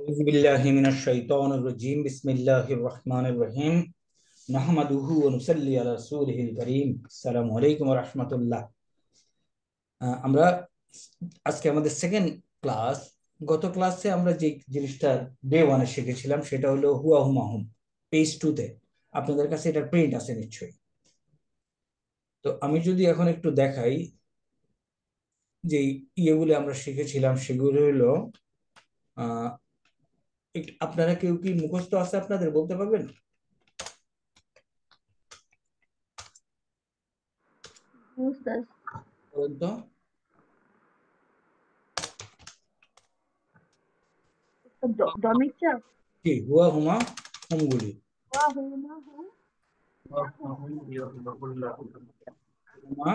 أعوذ بالله من الشيطان الرجيم بسم الله الرحمن الرحيم نحمده ونصلي على رسوله الكريم السلام عليكم ورحمة الله আমরা আজকে আমাদের সেকেন্ড ক্লাস। গত ক্লাসে আমরা যে জিনিসটা ডে ওয়ানে শিখেছিলাম সেটা হলো হুয়া হুমা হুম, পেজ 2 তে। আপনাদের কাছে এটা প্রিন্ট আছে নিশ্চয়ই। তো আমি যদি এখন একটু দেখাই যে ইয়েগুলো আমরা শিখেছিলাম সেগুলো হলো আহ আপনারা কেউ কি মুখস্থ আছে আপনাদের বলতে পারবেন? বলুন তো। ডমিকচার কি হুয়া হুমা হুমগুলি? হুমা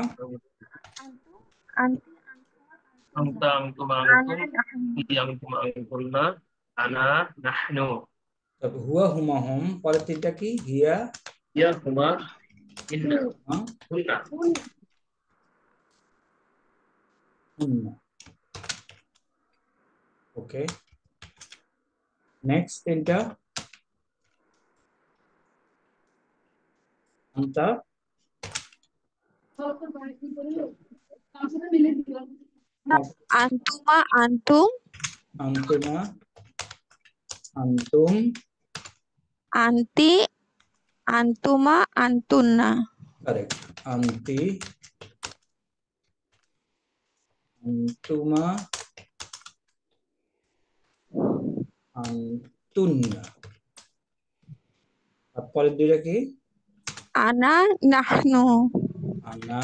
أنت أنتم هي أنتم أنتن أنا نحن তারপর হুয়া হুমা হুম, পরের তিনটা কি? হিয়া هي هما إن হুমা هن হুন্না। ওকে, নেক্সট তিনটা আন্তা আন্তুমা আন্তুম আন্তুমা আন্তুম আন্তি আন্তুমা আন্তুন্না। কারেক্ট। আন্তি আন্তুমা আন্তুন্না। আর পরের দুইটা কি? আনা নাহনু। আনা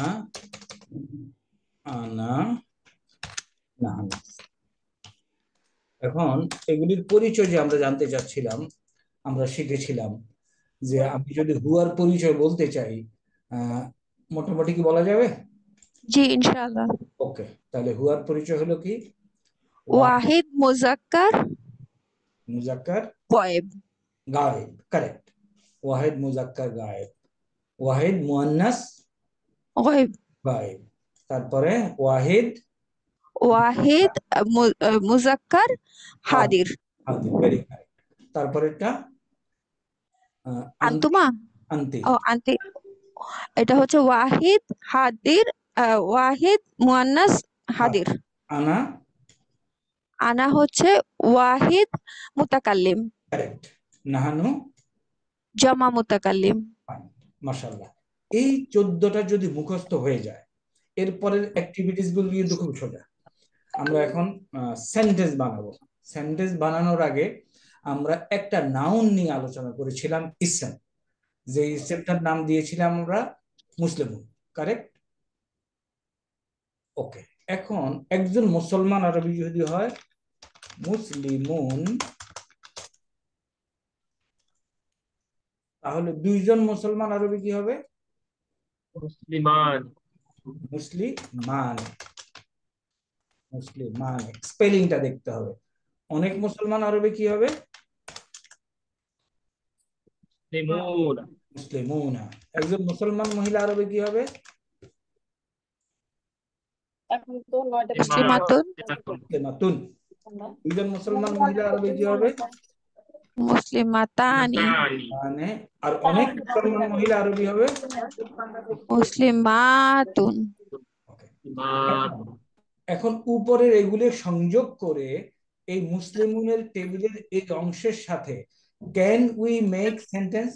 আনা নাহানা। এখন এগুলির পরিচয় যে আমরা জানতে চাচ্ছিলাম, আমরা শিখেছিলাম যে আমি যদি হুয়ার পরিচয় বলতে চাই আহ মোটামুটি কি বলা যাবে? জি ইনশাআল্লাহ। ওকে, তাহলে হুয়ার পরিচয় হলো কি? ওয়াহিদ মুজাক্কার মুজাক্কার গয়েব। গায়েব, কারেক্ট। ওয়াহিদ মুজাক্কার গায়েব, ওয়াহিদ মুয়ান্নাস গয়েব। গায়েব। তারপরে ওয়াহিদ ওয়াহিদ মুজাক্কার হাদির, হাদির। হাদির, ভেরি কারেক্ট। তারপরেরটা আন্তি, আন্তুমা আন্তি। ও আন্তি, এটা হচ্ছে ওয়াহিদ হাদির, ওয়াহিদ মুয়ান্নাস হাদির। আনা আনা হচ্ছে ওয়াহিদ মুতাকাল্লিম, কারেক্ট। নাহানু জামা মুতাকাল্লিম। মাশাআল্লাহ। এই 14টা যদি মুখস্থ হয়ে যায়, এরপরের অ্যাক্টিভিটিস গুলো কিন্তু খুব সোজা। আমরা এখন সেন্টেন্স বানাবো। সেন্টেন্স বানানোর আগে আমরা একটা নাউন নিয়ে আলোচনা করেছিলাম, ইসম। যে ইসমটার নাম দিয়েছিলাম আমরা মুসলিমুন, কারেক্ট? ওকে, এখন একজন মুসলমান আরবি যদি হয় মুসলিমুন, তাহলে দুইজন মুসলমান আরবি কি হবে? مسلمان মুসলিমান। মুসলিমান স্পেলিংটা দেখতে হবে। অনেক মুসলমান আরবি কি হবে? مسلمون মুসলিমুনা। একজন মুসলমান মহিলা আরবি কি হবে? مسلمات মুসলিমাতুন মুসলিমাতুন। দুইজন মুসলমান মহিলা আরবি কি হবে? মুসলিমাতানি مسلمتان মানে আর অনেক মুসলমান মহিলা আরবি হবে? মুসলিমাতুন। ওকে। مسلمات এখন এখন উপরের এগুলো সংযোগ করে এই মুসলিমুনের টেবিলের এই অংশের সাথে ক্যান উই মেক সেন্টেন্স?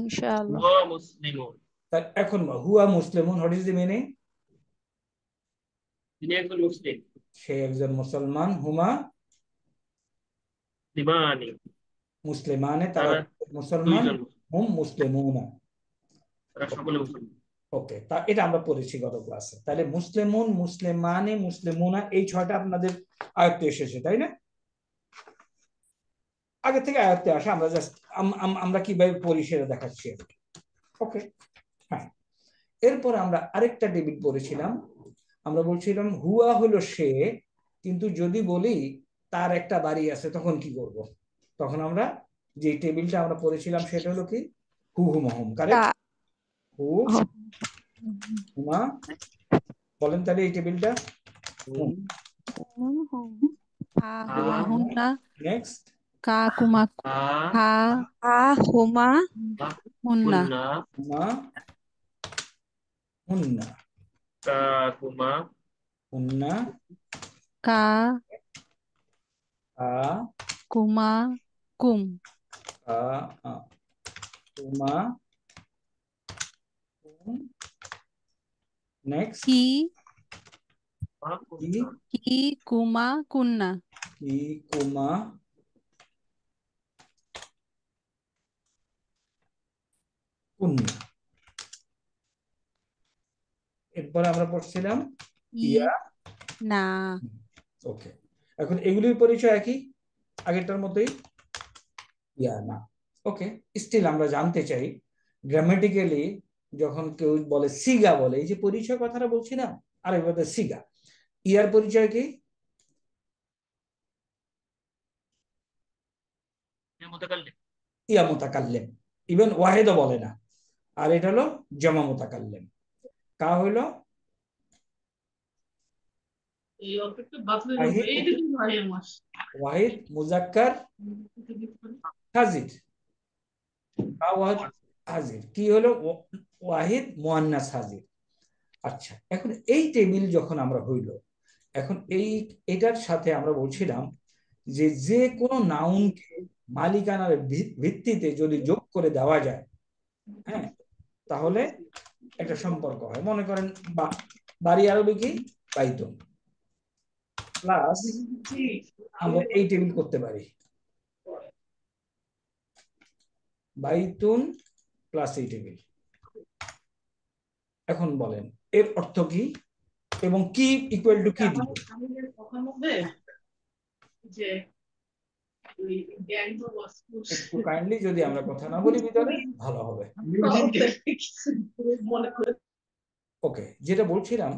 ইনশাআল্লাহ। هو مسلمون এখন হুয়া মুসলিমুন, হোয়াট ইজ দ্য মিনিং? তিনি একজন মুসলিম। সে একজন মুসলমান। হুমা লিমানি মুসলিমানে, তারা তারা মুসলমান। দুইজন, হুম মুসলিমুনা। তারা সকলে মুসলিম। ওকে, তা এটা আমরা পড়েছি গত ক্লাসে। তাহলে মুসলিমুন, মুসলিমানে, মুসলিমুনা, এই 6টা আপনাদের আয়ত্তে এসেছে, তাই না? আগে থেকে আয়ত্তে আসা, আমরা জাস্ট আমরা কিভাবে পড়ি সেটা দেখাচ্ছি। ওকে, হ্যাঁ। এরপর আমরা আরেকটা টেবিল পড়েছিলাম। আমরা বলছিলাম হুয়া হলো সে, কিন্তু যদি বলি তার একটা বাড়ি আছে তখন কি করব? তখন আমরা যে টেবিলটা আমরা পড়েছিলাম সেটা হলো কি? হু হুমা হুম, কারেক্ট। হু হুমা। বলেন তাহলে এই টেবিলটা। হুম হা আ হুমা হুন্না, নেক্সট কা কুমা আ হা হুমা হুন্না, হুন্না হুমা হুন্না, কা কুমা হুন্না কা আ কুমা কুম, আ আ, কুমা কুম, নেক্সট কি কি কুন্না কি কুমা কুন্না, কি কুমা কুন্না। এরপরে আমরা পড়ছিলাম ই ইয়া। না, ওকে, এখন এগুলির পরিচয় একই, আগেরটার মতোই, ইয়া না। ওকে, স্টিল আমরা জানতে চাই গ্রামাটিক্যালি যখন কেউ বলে সিগা বলে, এই যে পরিচয় কথাটা বলছি না, আরেকবার সিগা, ইয়ার পরিচয় কি? মুতাকাল্লিম ইয়া মুতাকাল্লিম, ইভেন ওয়াহেদও বলে না। আর এটা হলো জমা মুতাকাল্লিম। কা হইলো এই অল্পটা বাতলে ওয়াহিদ, এই দেখুন ভাই আমার ওয়াহিদ মুজাক্কার হাজির, কা ওয়াহিদ হাজির, কি হলো ওয়াহিদ মুয়ান্নাস হাজির। আচ্ছা, এখন এই টেবিল যখন আমরা হইল, এখন এটার সাথে আমরা বলছিলাম যে যে কোনো নাউনকে মালিকানার ভিত্তিতে যদি যোগ করে দেওয়া যায়, হ্যাঁ, তাহলে একটা সম্পর্ক হয়। মনে করেন বাড়ি আরবি কি বাইতুন, প্লাস আমরা এই টেবিল করতে পারি বাইতুন প্লাস এই টেবিল। এখন বলেন এর অর্থ কি এবং কি ইকুয়াল টু কি দিব? কথার মধ্যে যে একটু কাইন্ডলি যদি আমরা কথা না বলি ভিতরে ভালো হবে। মনে করে ওকে, যেটা বলছিলাম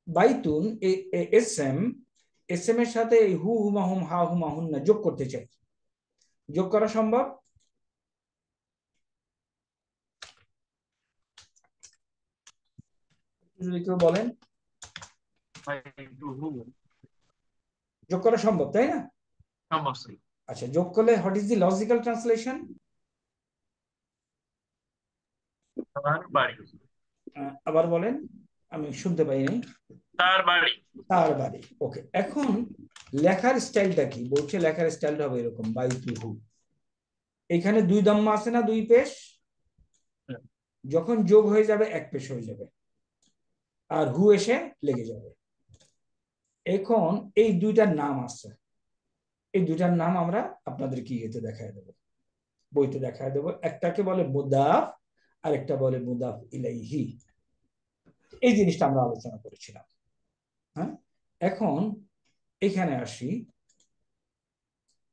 Baitun S M, S M এর সাথে এই হু হুমা হুম হা হুমা হুন্না যোগ করতে চাই, যোগ করা সম্ভব? যদি কেউ বলেন যোগ করা সম্ভব, তাই না? আচ্ছা, যোগ করলে what is the logical translation? বাড়ি আবার বলেন, আমি শুনতে পাইনি। তার বাড়ি তার বাড়ি। ওকে, এখন লেখার স্টাইলটা কি বলছে? লেখার স্টাইলটা হবে এরকম বাইতুহু, এখানে দুই দাম্মা আছে না, দুই পেশ, যখন যোগ হয়ে যাবে এক পেশ হয়ে যাবে আর হু এসে লেগে যাবে। এখন এই দুইটার নাম আছে, এই দুইটার নাম আমরা আপনাদের কি এতে দেখায় দেবো, বইতে দেখায় দেবো। একটাকে বলে মুদাফ আর একটা বলে মুদাফ ইলাইহি। এই জিনিসটা আমরা আলোচনা করেছিলাম। হ্যাঁ, এখন এখানে আসি,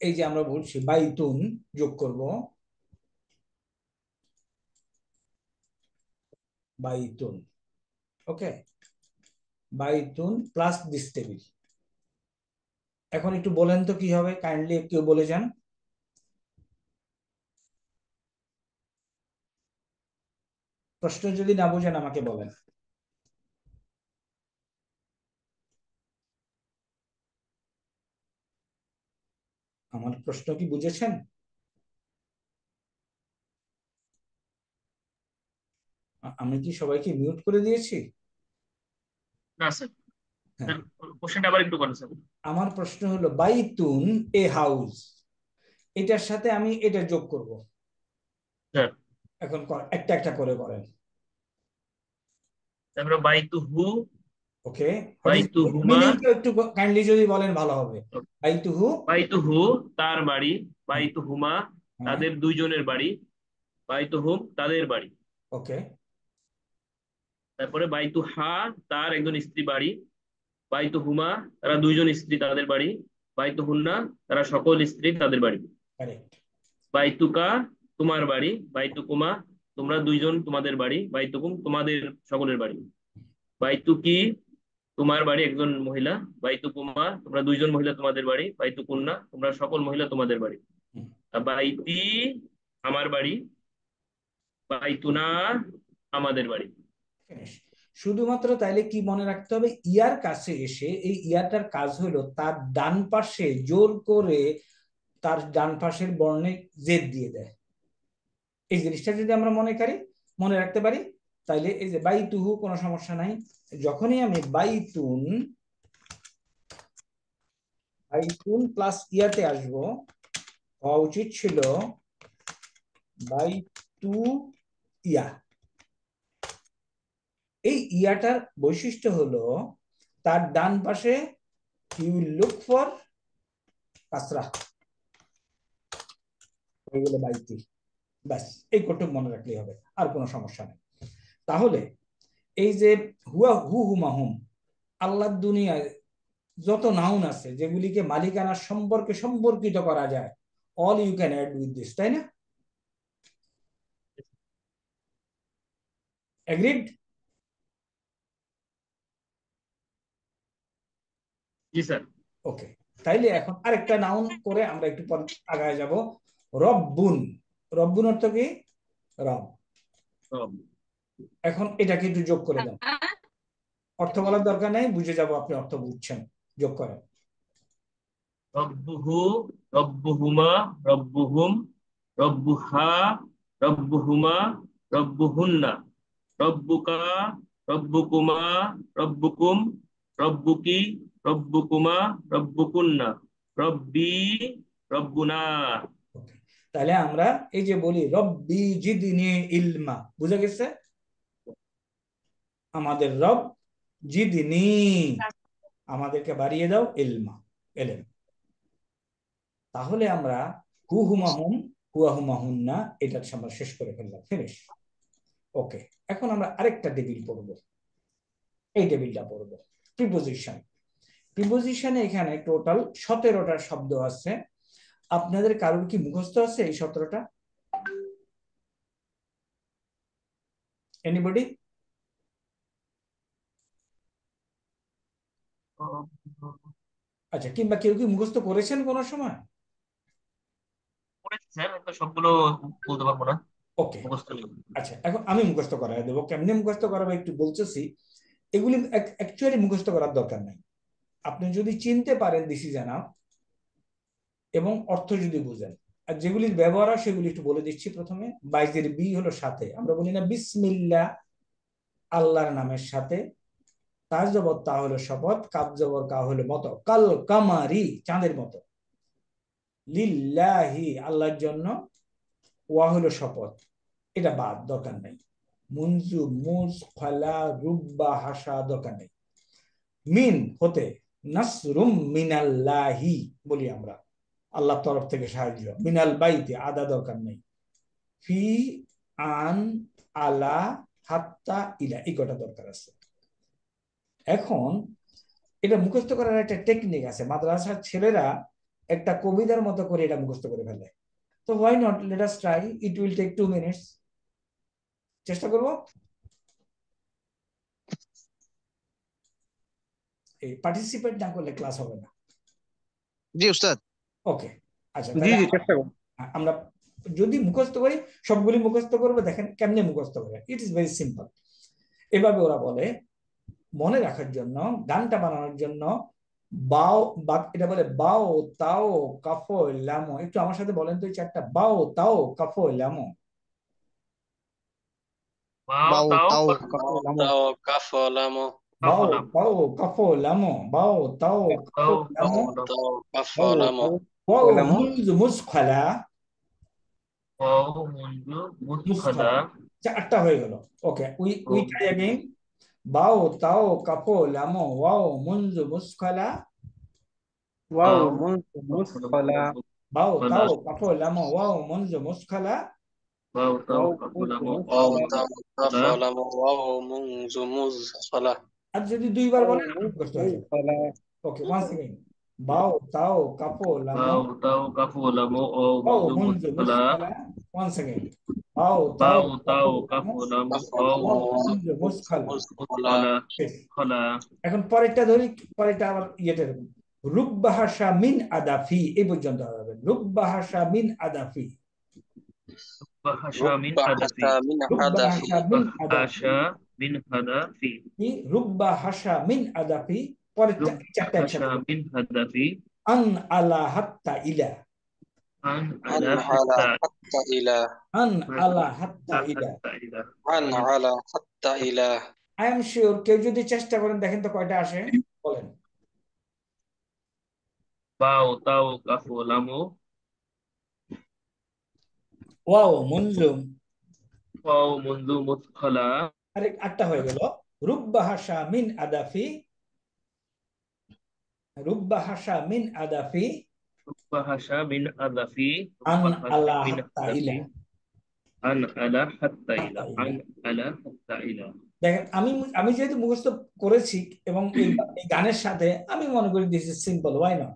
এই যে আমরা বলছি বাইতুন যোগ করব বাইতুন, ওকে, বাইতুন প্লাস দিস টেবিল। এখন একটু বলেন তো কি হবে, কাইন্ডলি একটু বলে যান। প্রশ্ন যদি না বোঝেন আমাকে বলেন। আমার প্রশ্ন কি বুঝেছেন? আমি কি সবাইকে মিউট করে দিয়েছি? না স্যার, হ্যাঁ, কোশ্চেনটা আবার একটু করেন স্যার। আমার প্রশ্ন হলো বাইতুন এ হাউস, এটার সাথে আমি এটা যোগ করব। স্যার এখন একটা একটা করে করেন। তারপরে বাইতুহু ওকে, বাইতুহুমা মিনিংটা একটু কাইন্ডলি যদি বলেন ভালো হবে। বাইতুহু, বাইতুহু তার বাড়ি, বাইতুহুমা হ্যাঁ, তাদের দুইজনের বাড়ি, বাইতুহুম তাদের বাড়ি, ওকে, তারপরে বাইতুহা তার একজন স্ত্রী বাড়ি, বাইতুহুমা তারা দুইজন স্ত্রী তাদের বাড়ি, বাইতুহুন্না তারা সকল স্ত্রী তাদের বাড়ি, কারেক্ট। বাইতুকা তোমার বাড়ি, বাইতুকুমা তোমরা দুইজন তোমাদের বাড়ি, বাইতুকুম তোমাদের সকলের বাড়ি, বাইতুকি তোমার বাড়ি একজন মহিলা, বাইতুকুমা তোমরা দুইজন মহিলা তোমাদের বাড়ি, বাইতুকুন্না তোমরা সকল মহিলা তোমাদের বাড়ি, আর বাইতি আমার বাড়ি, বাইতুনা আমাদের বাড়ি। শুধুমাত্র তাইলে কি মনে রাখতে হবে, ইয়ার কাছে এসে এই ইয়াটার কাজ হলো তার ডান পাশে জোর করে তার ডান পাশের বর্ণে জেদ দিয়ে দেয়। এই জিনিসটা যদি আমরা মনে রাখতে পারি, তাইলে এই যে বাইতুহু কোনো সমস্যা নাই। যখনই আমি বাইতুন প্লাস ইয়াতে আসবো, হওয়া উচিত ছিল বাইতু ইয়া। এই ইয়াটার বৈশিষ্ট্য হলো তার ডান পাশে ইউ উইল লুক ফর কাসরা, হয়ে গেলে বাইতি। ব্যাস, এই কটুক মনে রাখলেই হবে, আর কোনো সমস্যা নেই। তাহলে এই যে হুয়া হু হুমাহুম, আল্লাহর দুনিয়ায় যত নাউন আছে যেগুলিকে মালিকানার সম্পর্কে সম্পর্কিত করা যায়, all you can add with this, তাই না? এগ্রিড? জি স্যার। ওকে, তাইলে এখন আরেকটা নাউন করে আমরা একটু পর আগায় যাব। রব্বুন। রব্বুন অর্থ কি? রব। এখন এটাকে একটু যোগ করে দেন। অর্থ বলার দরকার নেই, বুঝে যাব আপনি অর্থ বুঝছেন। যোগ করেন। রব্বুহু, রব্বুহুমা, রব্বুহুম, রব্বুহা, রব্বুহুমা, রব্বুহুন্না, রব্বুকা, রব্বুকুমা, রব্বুকুম, রব্বুকি, রব্বুকুমা, রব্বুকুন্না, রব্বি, রব্বুনা। তাহলে আমরা এই যে বলি রব্বি জিদনি ইলমা, বুঝা গেছে? আমাদের রব জিদনি, আমাদেরকে বাড়িয়ে দাও ইলমা, এলেম। তাহলে আমরা হু হুমাহুম হুয়া হুমাহুন্না এটা আমরা শেষ করে ফেললাম, ফিনিশ। ওকে, এখন আমরা আরেকটা টেবিল পড়ব। এই টেবিলটা পড়ব প্রিপোজিশন। প্রিপোজিশনে এখানে টোটাল 17টা শব্দ আছে। আপনাদের কারোর কি মুখস্থ আছে এই 17টা? এনিবডি? আচ্ছা, কিংবা কেউ কি মুখস্থ করেছেন কোন সময়? স্যার সবগুলো বলতে পারবো না, ওকে, মুখস্থ নেই। আচ্ছা, এখন আমি মুখস্থ করাই দেবো। কেমনে মুখস্থ করাবো একটু বলতেছি। এগুলি অ্যাকচুয়ালি মুখস্থ করার দরকার নাই। আপনি যদি চিনতে পারেন দিস ইজ এনাফ, এবং অর্থ যদি বুঝেন। আর যেগুলির ব্যবহার হয় সেগুলি একটু বলে দিচ্ছি। প্রথমে বাইজের বি হলো সাথে, আমরা বলি না বিসমিল্লাহ, আল্লাহর নামের সাথে। তাজ জবর তা হলো শপথ, কাব জবর কা হলো মতো, কাল কামারি চাঁদের মতো, লিল্লাহি আল্লাহর জন্য, ওয়া হলো শপথ, এটা বাদ দরকার নাই। মুনজু মুজ ফালা রুব্বা হাসা দরকার নেই। মিন হতে, নাসরুম মিনাল্লাহি বলি আমরা, আল্লাহর তরফ থেকে সাহায্য। মিনাল বাইতে আদা দরকার নেই। ফি, আন, আলা, হাত্তা, ইলা, এই কটা দরকার আছে। এখন এটা মুখস্থ করার একটা টেকনিক আছে। মাদ্রাসার ছেলেরা একটা কবিতার মতো করে এটা মুখস্থ করে ফেলে। তো why not, let us try, it will take 2 minutes. চেষ্টা করব। এই পার্টিসিপেট না করলে ক্লাস হবে না। জি উস্তাদ। ওকে, আচ্ছা, তাহলে আমরা যদি মুখস্থ করি, সবগুলি মুখস্থ করবো। দেখেন কেমনে মুখস্থ করে, ইট ইজ ভেরি সিম্পল। এভাবে ওরা বলে, মনে রাখার জন্য, গানটা বানানোর জন্য, বাও বা এটা বলে বাও তাও কাফো লামো। একটু আমার সাথে বলেন তো এই চারটা, বাও তাও কাফো লামো। বাও তাও তাও কাফ লামো, বাও তাও কাফো লামো, বাও তাও কাফো লামো, তাও কাফ লামো, ওয়াও মুনজু মুসখালা। ওয়াও মুনজু মুসখালা। চারটা হয়ে গেল। ওকে, উই ট্রাই अगेन। বাও তাও কাফো লামো, ওয়াও মুনজু মুসখালা, ওয়াও মুনজু মুসখালা, বাও তাও কাফো লামো, ওয়াও মুনজু মুসখালা, ওয়াও তাও ওয়াও কাফ মুনজু লামো, মুসখালা, আর যদি দুইবার ওয়াও বলেন মুনজু কষ্ট হয়ে যাবে। মুসখালা, ওকে, ওয়ান্স अगेन। বাও তাও কাফো লামো, ওয়াও তাও কাফ লামো, ও ওয়াও মুনজু মুনজু মুসখালা, মুসখালা, ওয়ান্স अगेन। বাও তাও বাও কাফো তাও কাফ লামো, লামো, ও ওয়াও মুনজু মুসখালা। মুসখালা, শেষ। খালা। এখন পরেরটা ধরি, পরেরটা আবার ইয়েতে রুব্বাহাসা মিন আদাফি, এই পর্যন্ত হবে। রুব্বাহাসা মিন আদাফি, বাহাশা মিন হাদাফি, রুব্বাহাসা মিন আদাফি, বাহাশা মিন হাদাফি কি রুব্বা হাসা মিন আদাফি, পরের চারটা হাসা একসাথে, মিন হাদাফি আন আলা হাত্তা ইলা, আন عن আলা على হাত্তা حتى إلى আন আলা হাত্তা ইলা। হাত্তা ইলা عن على حتى إلى আই এম শিওর কেউ যদি চেষ্টা করেন দেখেন তো কয়টা আসে, বলেন। বাও তাও কাফু লামু ওয়াও মুনজুম, ওয়াও মুনজু মুদখালা আরেক 8টা হয়ে গেল। রুব্বা হাসা মিন আদাফি, রুব্বা হাসা মিন আদাফি, হাসা মিন আদাফি আন আলা মিন হাত্তা হাদাফি ইলা, আন আলা হাত্তা ইলা হাত্তা ইলা। আন আলা হাত্তা ইলা। দেখেন আমি আমি যেহেতু মুখস্থ করেছি এবং এই গানের সাথে আমি মনে করি this is simple, why not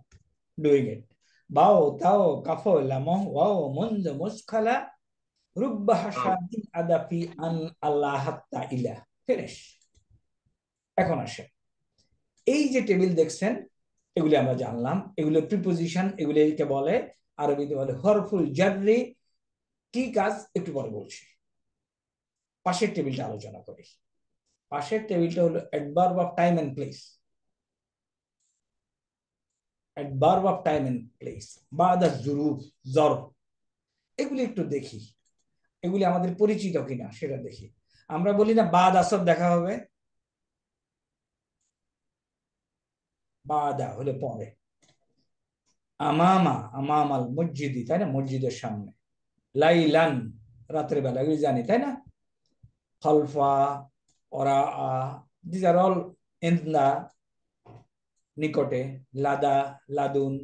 doing it. বাও তাও কাফো লামো ওয়াও মুনজু মুসখালা রুব্বা হাসা মিন আদাফি আন আলা হাত্তা ইলা, ফিনিশ। এখন আসে এই যে টেবিল দেখছেন, এগুলি আমরা জানলাম, এগুলো প্রিপোজিশন, এগুলিকে বলে আরবিতে বলে হরফুল জাররি। কি কাজ একটু পরে বলছি। পাশের টেবিলটা আলোচনা করি। পাশের টেবিলটা হলো adverb of time and place, adverb of time and place বা দা জুরুফ জরফ। এগুলি একটু দেখি, এগুলি আমাদের পরিচিত কিনা সেটা দেখি। আমরা বলি না বাদ আসর দেখা হবে, বাদা হলে পরে, আমামা আমামাল মসজিদি, তাই না, মসজিদের সামনে, লাইলান রাতের বেলা, এগুলি জানি তাই না, খলফা ওরা, দিস আর অল ইন্দা নিকটে, লাদা লাদুন,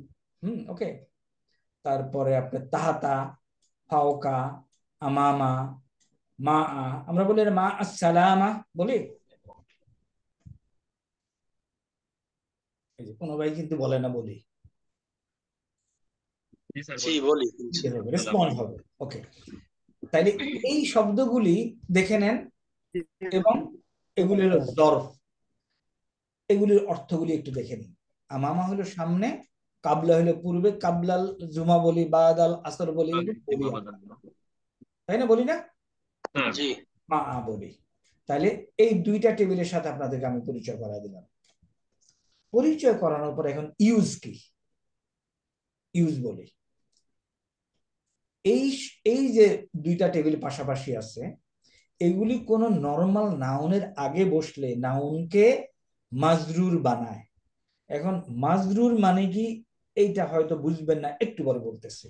ওকে। তারপরে আপনার তাহাতা, ফাওকা, আমামা, মা, আমরা বলি মা আসসালামা বলি। এই যে কোনো ভাই কিন্তু বলে না বলি, জি স্যার জি বলি রেসপন্স হবে, ওকে। তাইলে এই শব্দগুলি দেখে নেন এবং এগুলির জরফ, এগুলির অর্থগুলি একটু দেখে নিন। আমামা হলো সামনে, কাবলা হলো পূর্বে, কাবলাল জুমা বলি, বাদাল আসর বলি, এগুলো বলি আমরা, তাই না, বলি না, জি মা বলি। তাহলে এই দুইটা টেবিলের সাথে আপনাদেরকে আমি পরিচয় করা দিলাম। পরিচয় করানোর পর এখন ইউজ কি, ইউজ বলি। এই এই যে দুইটা টেবিল পাশাপাশি আছে, এগুলি কোন নরমাল নাউনের আগে বসলে নাউনকে মাজরুর বানায়। এখন মাজরুর মানে কি এইটা হয়তো বুঝবেন না, একটু পরে বলতেছি,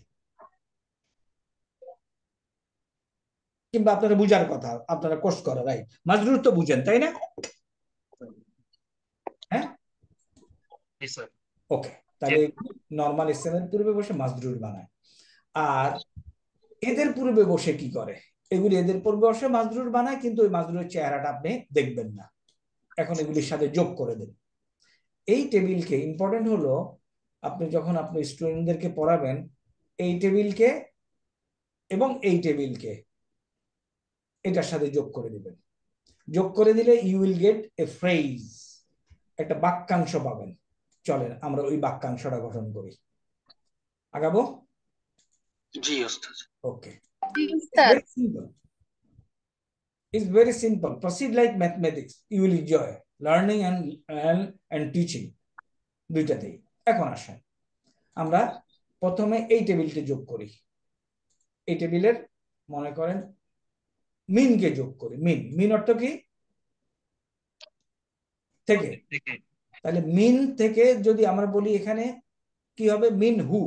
কিংবা আপনারা বুঝার কথা, আপনারা কোর্স করা, রাইট, মাজরুর তো বুঝেন তাই না, হ্যাঁ, ওকে। তাহলে নরমাল ইসলামের পূর্বে বসে মাজরুর বানায়। আর এদের পূর্বে বসে কি করে, এগুলি এদের পূর্বে বসে মাজরুর বানায়, কিন্তু ওই মাজরুরের চেহারাটা আপনি দেখবেন না। এখন এগুলির সাথে যোগ করে দেন। এই টেবিলকে ইম্পর্টেন্ট হলো, আপনি যখন আপনি স্টুডেন্টদেরকে পড়াবেন, এই টেবিলকে এবং এই টেবিলকে এটার সাথে যোগ করে দিবেন। যোগ করে দিলে you will get a phrase, একটা বাক্যাংশ পাবেন। চলেন আমরা ওই বাক্যাংশটা গঠন করি, আগাবো। জি ওস্তাদ। ওকে, it's very simple. Proceed like mathematics. You will enjoy learning and teaching, দুইটাতেই। এখন আসেন আমরা প্রথমে এই টেবিলকে যোগ করি। এই টেবিলের মনে করেন মিনকে যোগ করি। মিন, মিন অর্থ কি, থেকে। তাহলে মিন থেকে যদি আমরা বলি এখানে কি হবে, মিন হু।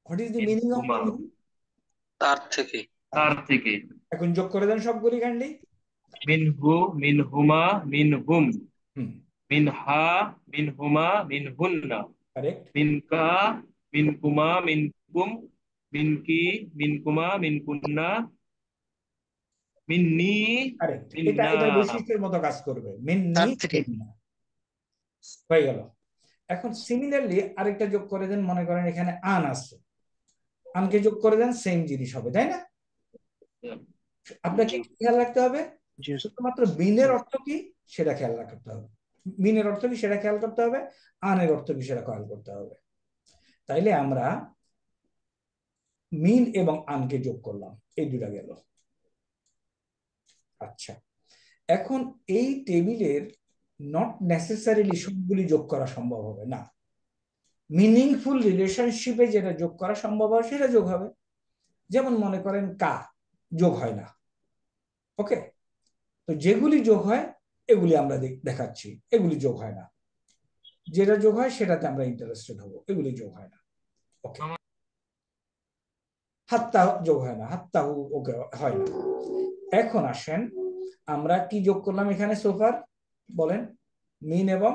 What is the meaning of মিন হু? তার থেকে। তার থেকে। এখন যোগ করে দেন সবগুলি কাইন্ডলি। মিনহু মিনহুমা মিনহুম হুম, মিনহা মিনহুমা মিনহুন্না কারেক্ট। মিনকা মিনকুমা মিনকুম মিনকি মিনকুমা মিনকুন্না মিন্নি কারেক্ট, এটা মিন্না। এটার বৈশিষ্ট্যের মতো কাজ করবে, মিন্নি তার থেকে। মিন্না। হয়ে গেল। এখন সিমিলারলি আরেকটা যোগ করে দেন, মনে করেন এখানে আন আছে, আনকে যোগ করে দেন, সেম জিনিস হবে, তাই না? আপনাকে খেয়াল রাখতে হবে শুধুমাত্র মিনের অর্থ কি সেটা খেয়াল রাখতে হবে, মিনের অর্থ কি সেটা খেয়াল করতে হবে, আনের অর্থ কি সেটা খেয়াল করতে হবে। তাইলে আমরা মিন এবং আনকে যোগ করলাম, এই দুটা গেল। আচ্ছা, এখন এই টেবিলের নট নেসেসারিলি সবগুলি যোগ করা সম্ভব হবে না। মিনিংফুল রিলেশনশিপে যেটা যোগ করা সম্ভব হয় সেটা যোগ হবে। যেমন মনে করেন কা যোগ হয় না, ওকে, তো যেগুলি যোগ হয় এগুলি আমরা দেখাচ্ছি, এগুলি যোগ হয় না। যেটা যোগ হয় সেটাতে আমরা ইন্টারেস্টেড হব, এগুলি যোগ হয় না। ওকে, হাত্তা যোগ হয় না, হাত্তাহু ওকে হয় না। এখন আসেন আমরা কি যোগ করলাম এখানে সোফার, বলেন? মিন এবং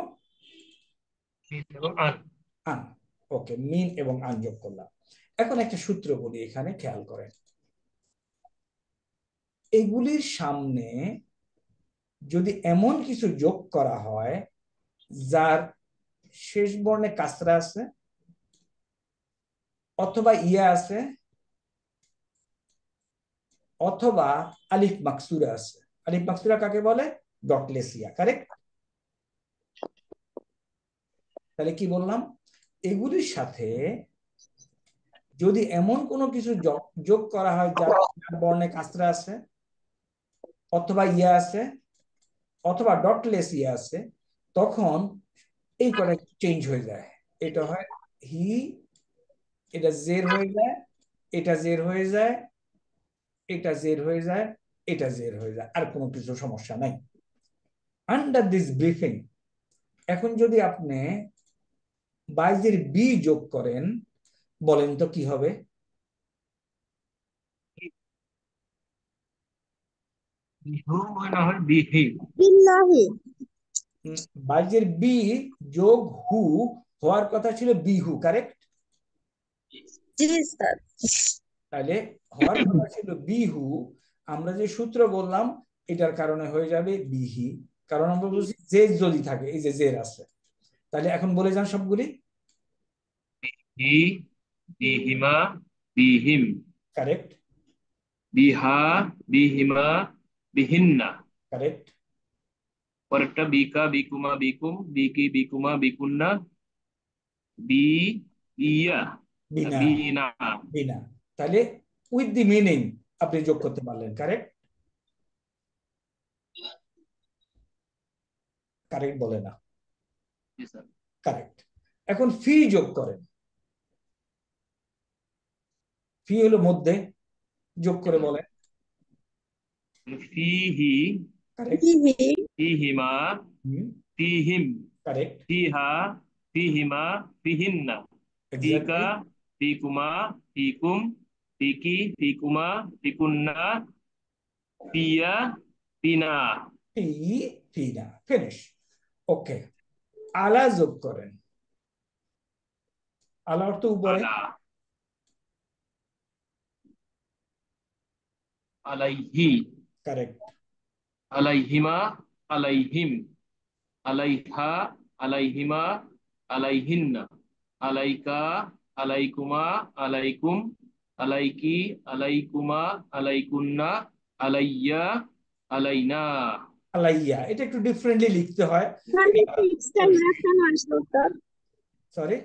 আন। ওকে, মিন এবং আন যোগ করলাম। এখন একটা সূত্র বলি এখানে, খেয়াল করেন। এগুলির সামনে যদি এমন কিছু যোগ করা হয় যার শেষ বর্ণে কাসরা আছে অথবা ইয়া আছে অথবা আলিফ মাকসুরা আছে। আলিফ মাকসুরা কাকে বলে? ডটলেস ইয়া, কারেক্ট? তাহলে কি বললাম, এগুলির সাথে যদি এমন কোনো কিছু যোগ করা হয় যার বর্ণে কাসরা আছে অথবা ইয়া আছে অথবা ডটলেস ইয়া আছে, তখন এই কটা চেঞ্জ হয়ে যায়। এটা হয় হি, এটা জের হয়ে যায়, এটা জের হয়ে যায়, এটা জের হয়ে যায়, এটা জের হয়ে যায়, আর কোনো কিছু সমস্যা নাই। আন্ডার দিস ব্রিফিং এখন যদি আপনি বাইজের বি যোগ করেন, বলেন তো কি হবে? বাইজের বি যোগ হু হওয়ার কথা ছিল বিহু, কারেক্ট? তাহলে হওয়ার কথা ছিল বিহু, আমরা যে সূত্র বললাম এটার কারণে হয়ে যাবে বিহি, কারণ আমরা বলছি জের যদি থাকে, এই যে জের আছে। তাহলে এখন বলে যান সবগুলি। হি, বিহিমা, বিহিম, কারেক্ট, বিহা, বিহিমা, বিহিন্না। কারেক্ট, পরেরটা বিকা, বিকুমা, বিকুম, বিকি, বিকুমা, বিকুন্না, বি, ইয়া, বিনা, বিনা। বিনা। তাহলে উইথ দি মিনিং আপনি যোগ করতে পারলেন, কারেক্ট? কারেক্ট বলে না, জি স্যার। কারেক্ট। এখন ফি যোগ করেন। ফি হলো মধ্যে, যোগ করে বলেন। ফিহি, কারেক্ট, ফিহিমা, ফিহিম, কারেক্ট, ফিহা, ফিহিমা, ফিহিন্না, ফিকা, এক্স্যাক্টলি। ফিকুমা, ফিকুম, ফিকি, ফিকুমা, ফিকুন্না, ফিয়া, ফিনা। ফি, ফিনা, ফিনিশ। ওকে, আলা যোগ করেন। আলা অর্থ উপরে, আলা, আলাইহি, কারেক্ট, আলাইহিমা, আলাইহিম, আলাইহা, আলাইহিমা, আলাইহিন্না, আলাইকা, আলাইকুমা, আলাইকুম, আলাইকি, আলাইকুমা, আলাইকুন্না, আলাইয়া, আলাইনা। আলাইয়া। এটা একটু ডিফারেন্টলি লিখতে হয়। এখানে একটা এক্সট্রা ইয়া কেন আসলো স্যার? সরি,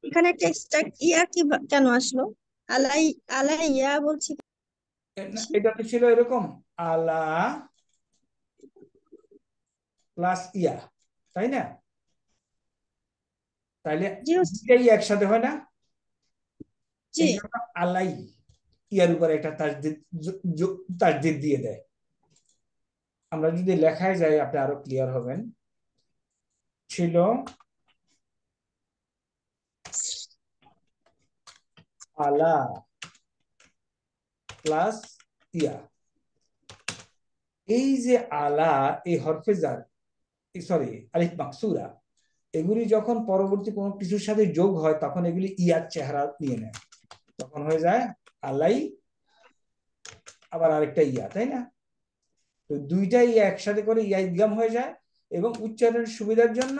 এখানে একটা এক্সট্রা ইয়া কেন আসলো? আলাই আলাই ইয়া বলছি। এটা তো ছিল এরকম, আলা প্লাস ইয়া, তাই না? তাইলে জি দুইটাই একসাথে হয় না? জি। এই জন্য আলাই ইয়ার উপরে একটা তাসদিদ দিয়ে দেয়। আমরা যদি লেখায় যাই আপনি আরো ক্লিয়ার হবেন। ছিল আলা প্লাস ইয়া। এই যে আলা, এই হরফে জার, সরি আলিফ মাকসুরা, এগুলি যখন পরবর্তী কোনো কিছুর সাথে যোগ হয় তখন এগুলি ইয়ার চেহারা নিয়ে নেয়, তখন হয়ে যায় আলাই আবার আরেকটা ইয়া, তাই না? তো দুইটাই ইয়া একসাথে করে ইয়া ইদগাম হয়ে যায় এবং উচ্চারণের সুবিধার জন্য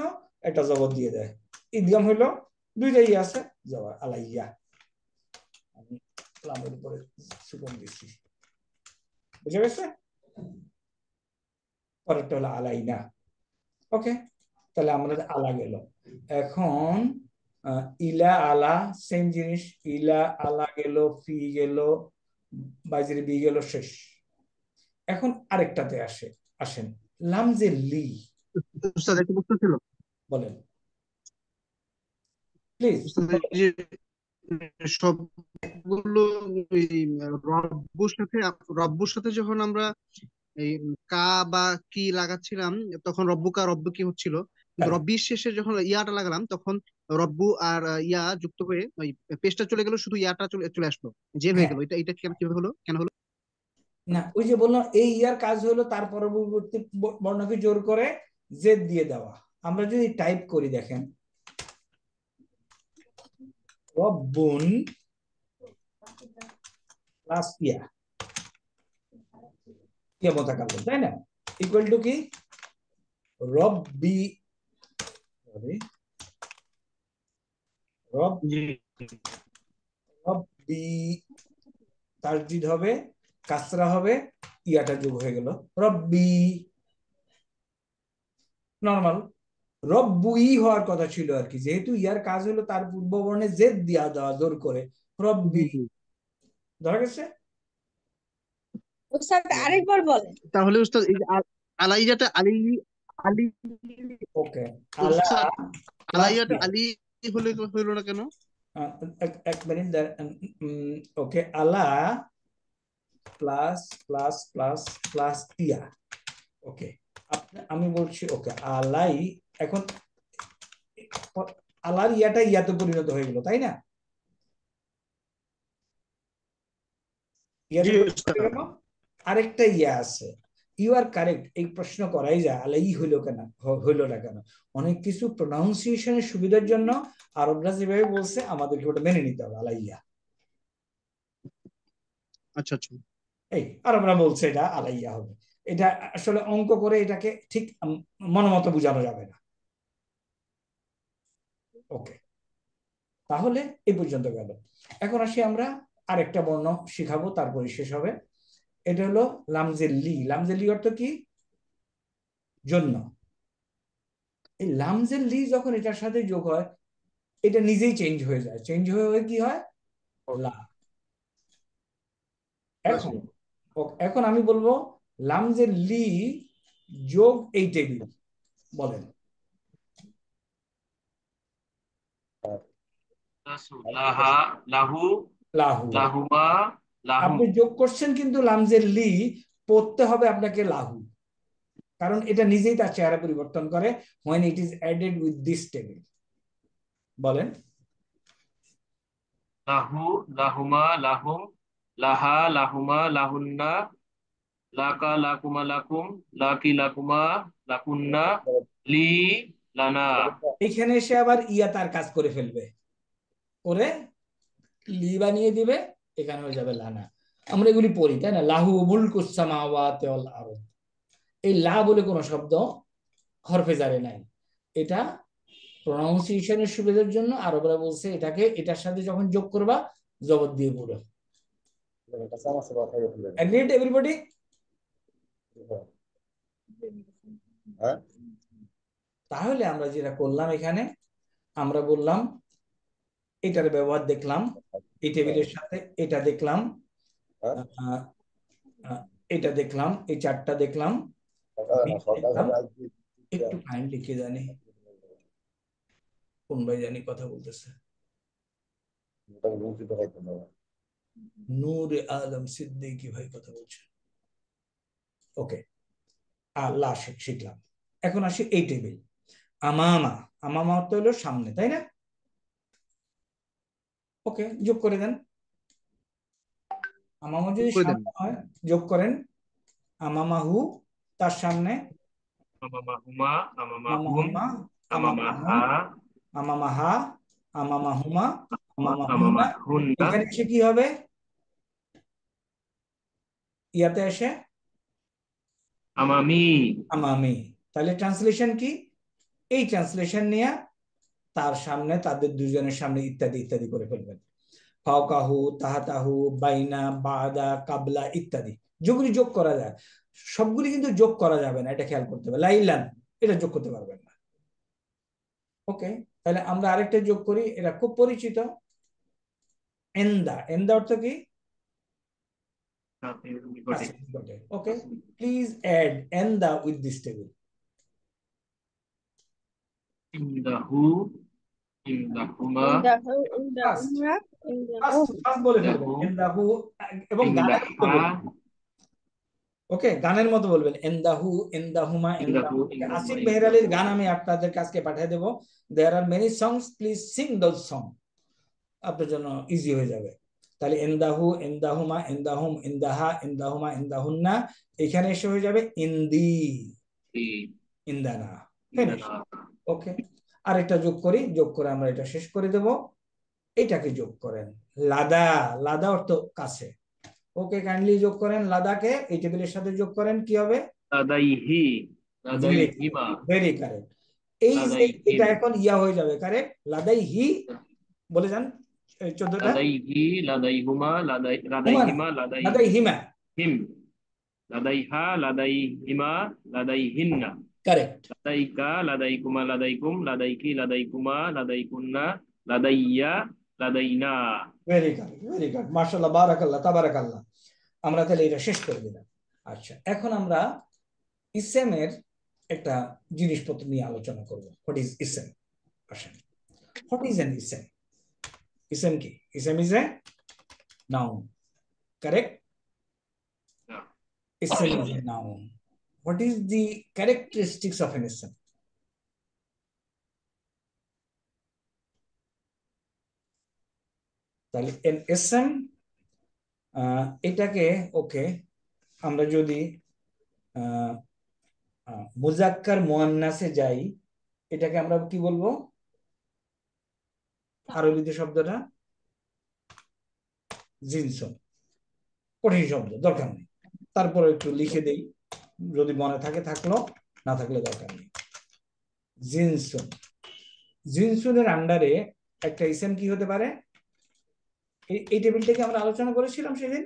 একটা জবর দিয়ে দেয়। ইদগাম হইলো দুইটাই ইয়া আছে, জবর আলাইয়া। আমি লামের উপরে সুকন দিচ্ছি, বুঝে গেছে? পরেরটা হলো আলাইনা। ওকে, তাহলে আমাদের আলা গেল। এখন ইলা আলা সেম জিনিস, ইলা আলা গেল, ফি গেল, বাইজের বি গেল, শেষ। এখন আরেকটাতে আসেন, লামজে লি। উস্তাদ একটা প্রশ্ন ছিল। বলেন প্লিজ। উস্তাদ, এই যে সবগুলো এই রব্বুর সাথে যখন আমরা এই কা বা কি লাগাচ্ছিলাম, তখন রব্বুকা রব্বু কি হচ্ছিল, কিন্তু রব্বির শেষে যখন ইয়াটা লাগালাম তখন রব্বু আর ইয়া যুক্ত হয়ে ওই পেশটা চলে গেল, শুধু ইয়াটা চলে চলে আসলো, যে হয়ে গেল। এটা এটা কিভাবে হলো, কেন হলো? না, ওই যে বললাম এই ইয়ার কাজ হলো তার পরবর্তী বর্ণকে জোর করে জেড দিয়ে দেওয়া। আমরা যদি টাইপ করি, দেখেন রব্বুন প্লাস ইয়া, ইয়া মোতাকাল্লিম, তাই না, ইকুয়াল টু কি রব্বি, রব্বি তাসদিদ হবে, কাসরা হবে, ইয়াটা যোগ হয়ে গেল রব্বি। নরমাল রব্বুই হওয়ার কথা ছিল আর কি, যেহেতু ইয়ার কাজ হলো তার পূর্ব বর্ণে জেদ দিয়া দেওয়া জোর করে, রব্বি ধরা গেছে। স্যার আরেকবার বলেন। তাহলে উস্তাদ এই যে আলাইয়াটা আলী আলী ওকে, আলা আলাইয়াটা আলী হলো না কেন? এক মিনিট, ওকে, আলা প্লাস প্লাস প্লাস প্লাস ইয়া। ওকে, আমি বলছি ওকে আলাই, এখন আলার ইয়াটা ইয়াতে পরিণত হয়ে গেল, তাই না? আরেকটা ইয়া আছে, ইউ আর কারেক্ট, এই প্রশ্ন করাই যায় আলাই হইলো কেন, হইলো না কেন। অনেক কিছু প্রোনাউন্সিয়েশনের সুবিধার জন্য আরবরা যেভাবে বলছে আমাদেরকে ওটা মেনে নিতে হবে, আলাইয়া। আচ্ছা আচ্ছা, এই আরবরা বলছে এটা আলাইয়া হবে। এটা আসলে অঙ্ক করে এটাকে ঠিক মনোমতো বোঝানো যাবে না। ওকে, তাহলে এই পর্যন্ত গেল। এখন আসি আমরা আরেকটা বর্ণ শিখাবো, তারপরে শেষ হবে। এটা হলো লামজেলি। লামজেলি অর্থ কি? জন্য। এই লামজেলি যখন এটার সাথে যোগ হয়, এটা নিজেই চেঞ্জ হয়ে যায়, চেঞ্জ হয়ে কি হয়, লা। এখন এখন আমি বলবো লামজেলি যোগ এই টেবিল, বলেন। লাহা, লাহু, লাহু। লাহুমা, লাহুম। আপনি যোগ করছেন কিন্তু লামজেলি পড়তে হবে আপনাকে লাহু, কারণ এটা নিজেই তার চেহারা পরিবর্তন করে when it is added with this table। বলেন। লাহু, লাহুমা, লাহুম, লাহা, লাহুমা, লাহুন্না, লাকা, লাকুমা, লাকুম, লাকি, লাকুমা, লাকুন্না, লি, লানা। এখানে এসে আবার ইয়া তার কাজ করে ফেলবে, করে লি বানিয়ে দিবে, এখানে হয়ে যাবে লানা। আমরা এগুলি পড়ি, তাই না, লাহু মুলকুস সামাওয়াতি ওয়াল আরদ। এই লা বলে কোনো শব্দ হরফে জারে নাই। এটা প্রোনাউন্সিয়েশনের সুবিধার জন্য আরবরা বলছে এটাকে এটার সাথে যখন যোগ করবা জবর দিয়ে পুরো। Agreed everybody? তাহলে আমরা যেটা করলাম এখানে, আমরা বললাম এটার ব্যবহার দেখলাম, এই টেবিলের সাথে এটা দেখলাম, এটা দেখলাম, এই চারটা দেখলাম, একটু কাইন্ডলি কে জানি কোন ভাই জানি কথা বলতেছে, নূরে আলম সিদ্দিকী ভাই কথা বলছে। ওকে, আল্লাহ শিখলাম। এখন আসি এই টেবিল, আমামা। আমামা অর্থ হলো সামনে, তাই না? ওকে, যোগ করে দেন। আমামা যদি সামনে হয় যোগ করেন, আমামাহু তার সামনে, আমামাহুমা, আমামাহুম, আমামাহুমা, আমামাহা, আমামাহা, আমামাহুমা, আমামাহুন্না। আমামাহুন্না, এখানে এসে কি হবে, ইয়াতে এসে আমামি। আমামি। তাহলে ট্রান্সলেশন কি? এই ট্রান্সলেশন নিয়ে তার সামনে, তাদের দুজনের সামনে ইত্যাদি ইত্যাদি করে ফেলবেন। ফাওকাহু, তাহাতাহু, বাইনা, বাদা, কাবলা ইত্যাদি যেগুলি যোগ করা যায়। সবগুলি কিন্তু যোগ করা যাবে না, এটা খেয়াল করতে হবে। লাইলান এটা যোগ করতে পারবেন না। ওকে, তাহলে আমরা আরেকটা যোগ করি, এটা খুব পরিচিত, এন্দা। এন্দা অর্থ কি? সাথের নিকটে। Okay, please add enda with this table. ইনদাহু, ইনদাহুমা, First বলে ফেলবেন এন্দাহু এবং গানের মতো ইনদাহা, বলবেন। ওকে, গানের মতো বলবেন এন্দাহু, এন্দাহুমা, ইনদাহু, এন্দাহু। আসিফ ইনদাহুমা, মেহরালির গান আমি আপনাদের কাছে পাঠিয়ে দেব। There are many songs, please sing those songs. আপনার জন্য ইজি হয়ে যাবে। তাহলে এন্দাহু, এন্দাহুমা, এন্দাহুম, এন্দাহা, এন্দাহুমা, এন্দাহুন্না, এখানে এসে হয়ে যাবে ইন্দি, ইন্দানা। ফিনিশ। ওকে, আরেকটা যোগ করি, যোগ করে আমরা এটা শেষ করে দেব। এটাকে যোগ করেন লাদা, লাদা অর্থ কাছে। ওকে, কাইন্ডলি যোগ করেন লাদাকে এই টেবিলের সাথে যোগ করেন, কি হবে? লাদাইহি, লাদাইহিমা, ভেরি কারেক্ট। এই যে এটা এখন ইয়া হয়ে যাবে, কারেক্ট। লাদাইহি বলে যান 14টা। লাদাইহি, লাদাইহুমা, লাদাইহিমা, লাদাইহিমা, হিম, লাদাইহা, লাদাইহিমা, লাদাইহিন্না, কারেক্ট। লাদাইকা, লাদাইকুমা, লাদাইকুম, লাদাইকি, লাদাইকুমা, লাদাইকুন্না, লাদাইয়া, লাদাইনা। ভেরি কারেক্ট, ভেরি কারেক্ট, মাশাআল্লাহ, বারাকাল্লাহ, তাবারাকাল্লাহ। আমরা তাহলে এটা শেষ করে দিলাম। আচ্ছা, এখন আমরা ইসেমের একটা জিনিসপত্র নিয়ে আলোচনা করব। হোয়াট ইজ ইসেম? আসেন, হোয়াট ইজ অ্যান ইসেম? ইসেম কি? ইসেম is a noun, correct? Ism is a noun. What is the characteristics of an ism? তাহলে an ism, এটাকে ওকে আমরা যদি মুজাক্কার মুয়ান্নাসে যাই, এটাকে আমরা কি বলবো? আরবিতে শব্দটা জিনসুন। কঠিন শব্দ, দরকার নেই, তারপরে একটু লিখে দেই, যদি মনে থাকে থাকলো, না থাকলে দরকার নেই। জিনসুন, জিনসুনের আন্ডারে একটা ইসেম কি হতে পারে? এই টেবিলটাকে আমরা আলোচনা করেছিলাম সেদিন।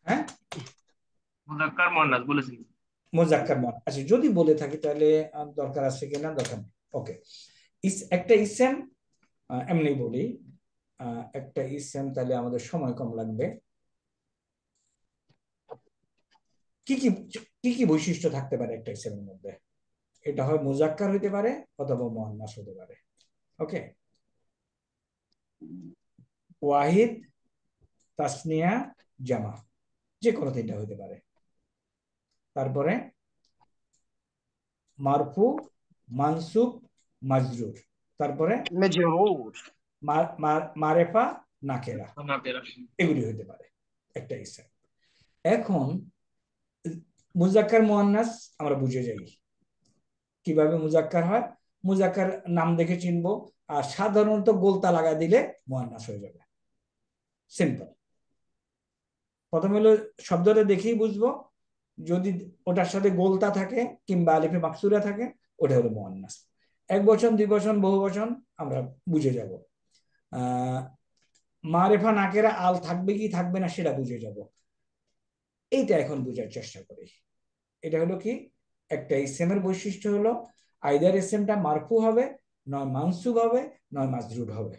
হ্যাঁ, মুযাক্কার মুয়ান্নাস বলেছেন। মুযাক্কার মুয়ান্নাস। আচ্ছা, যদি বলে থাকি তাহলে দরকার আছে কিনা? দরকার নেই। ওকে, একটা ইসেম এমনি বলি, একটা ইসেম, তাহলে আমাদের সময় কম লাগবে। কি কি কি কি বৈশিষ্ট্য থাকতে পারে একটা ইসেমের মধ্যে? এটা হয় মুযাক্কার হতে পারে অথবা মুয়ান্নাস হতে পারে। ওকে, ওয়াহিদ, তাসনিয়া, জামা, যে কোনো তিনটা হতে পারে। তারপরে মারফু, মানসুব, মাজরুর, তারপরে মাজরুর, মারেফা, নাকেরা, এগুলি হতে পারে একটা ইসেম। এখন মুযাক্কার মুয়ান্নাস আমরা বুঝে যাই কিভাবে মুযাক্কার হয়। মুযাক্কার নাম দেখে চিনবো, আর সাধারণত গোলতা লাগা দিলে মুয়ান্নাস হয়ে যাবে। সিম্পল। প্রথমে হলো শব্দটা দেখেই বুঝবো, যদি ওটার সাথে গোলতা থাকে কিংবা আলিফে মাকসুরা থাকে, ওটা হলো মুয়ান্নাস। এক বচন, দুই বচন, বহু বচন আমরা বুঝে যাব। মারেফা, নাকেরা, আল থাকবে কি থাকবে না সেটা বুঝে যাব। এইটা এখন বুঝার চেষ্টা করি। এটা হলো কি, একটা ইসেমের বৈশিষ্ট্য হলো আইদার ইসেমটা মারফু হবে, নয় মানসুব হবে, নয় মাজরুর হবে।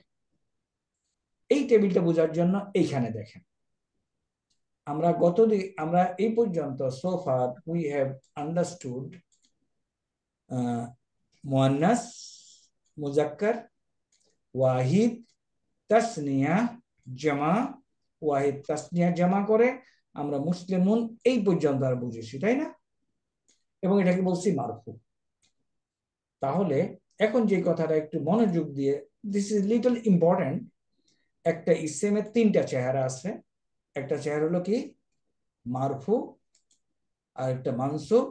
এই টেবিলটা বোঝার জন্য এইখানে দেখেন, আমরা এই পর্যন্ত so far we have understood মুয়ান্নাস, মুযাক্কার, ওয়াহিদ, তাসনিয়া, জামা। ওয়াহিদ, তাসনিয়া, জামা করে আমরা মুসলিমুন এই পর্যন্ত আর বুঝেছি, তাই না? এবং এটাকে বলছি মারফু। তাহলে এখন যে কথাটা একটু মনোযোগ দিয়ে, দিস ইজ লিটল ইম্পর্টেন্ট। একটা ইসেমের তিনটা চেহারা আছে। একটা চেহারা হলো কি মারফু, আর একটা মানসুব,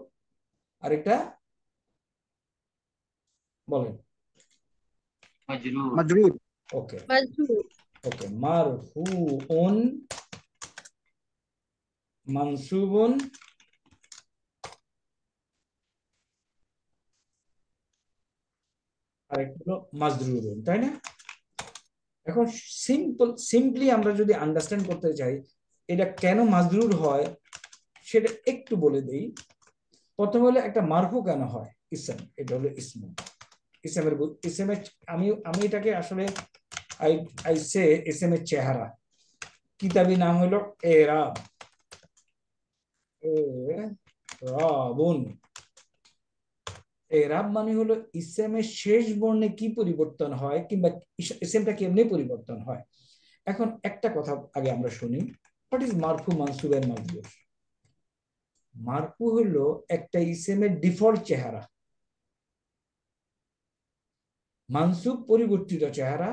আর একটা বলেন মাজরুর। ওকে ওকে, মারফুউন, মানসুবুন, আর একটা হলো মাজরুরুন, তাই না? এখন সিম্পলি আমরা যদি আন্ডারস্ট্যান্ড করতে চাই এটা কেন মাজরুর হয় সেটা একটু বলে দেই। প্রথম হলো একটা মারফু কেন হয় ইসম, এটা হলো ইসম। ইসমের আমি এটাকে আসলে আই সে ইসমের চেহারা। কিতাবি নাম হলো এরাব। এরাবুন। এরাব মানে হলো ইসমের শেষ বর্ণে কি পরিবর্তন হয় কিংবা ইসেমটা কেমনে পরিবর্তন হয়। এখন একটা কথা আগে আমরা শুনি, হোয়াট ইজ মারফু, মানসুব এন্ড মাজরুর। মারফু হলো একটা ইসেমের ডিফল্ট চেহারা, মানসুব পরিবর্তিত চেহারা,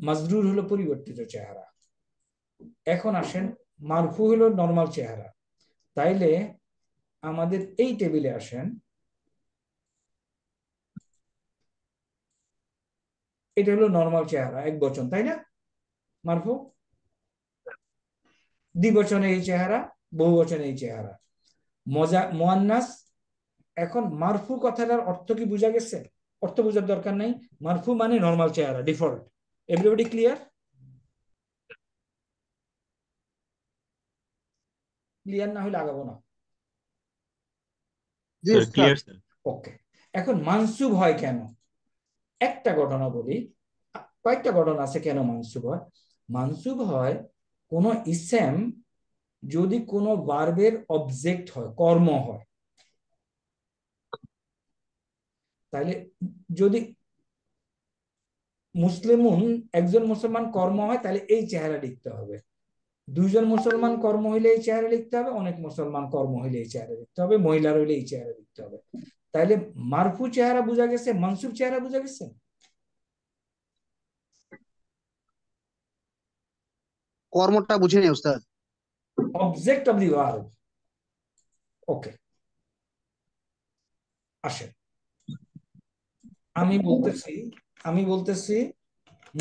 মাজরুর হলো পরিবর্তিত চেহারা। এখন আসেন মারফু হলো নরমাল চেহারা, তাইলে আমাদের এই টেবিলে আসেন, এটা হলো নরমাল চেহারা, এক বচন, তাই না? মারফু। দ্বিবচনে এই চেহারা, বহুবচনে এই চেহারা, মুয়ান্নাস। এখন মারফু কথাটার অর্থ কি বোঝা গেছে? অর্থ বোঝার দরকার নাই, মারফু মানে নরমাল চেহারা, ডিফল্ট। Everybody clear? ক্লিয়ার না হলে আগাবো না। জি স্যার। Clear sir. ওকে, এখন মানসুব হয় কেন? একটা ঘটনা বলি, কয়েকটা ঘটনা আছে কেন মানসুব হয়। মানসুব হয় কোন ইসেম যদি কোনো ভার্বের অবজেক্ট হয়, কর্ম হয়। তাহলে যদি মুসলিমুন একজন মুসলমান কর্ম হয়, তাহলে এই চেহারা লিখতে হবে। দুইজন মুসলমান কর্ম হইলে এই চেহারা লিখতে হবে, অনেক মুসলমান কর্ম হইলে এই চেহারা লিখতে হবে, মহিলার হইলে এই চেহারা লিখতে হবে। তাইলে মারফু চেহারা বোঝা গেছে, মানসুব চেহারা বোঝা গেছে। কর্মটা বুঝিনি উস্তাদ। Object of the verb. Okay, আসেন আমি বলতেছি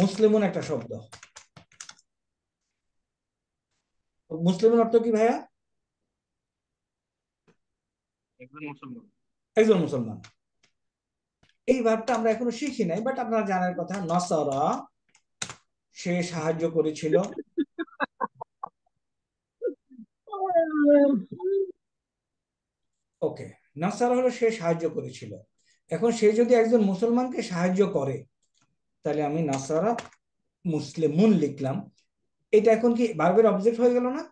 মুসলিমুন একটা শব্দ। মুসলিমুন অর্থ কি ভাইয়া? একজন মুসলমান। এই ভার্বটা আমরা এখনো শিখি নাই, বাট আপনারা জানার কথা। নাসারা, সে সাহায্য করেছিল। ওকে, নাসারা হলো সে সাহায্য করেছিল। এখন সে যদি একজন মুসলমানকে সাহায্য করে, তাহলে আমি নাসারা মুসলিমুন লিখলাম। এটা এখন কি ভার্বের অবজেক্ট হয়ে গেল না?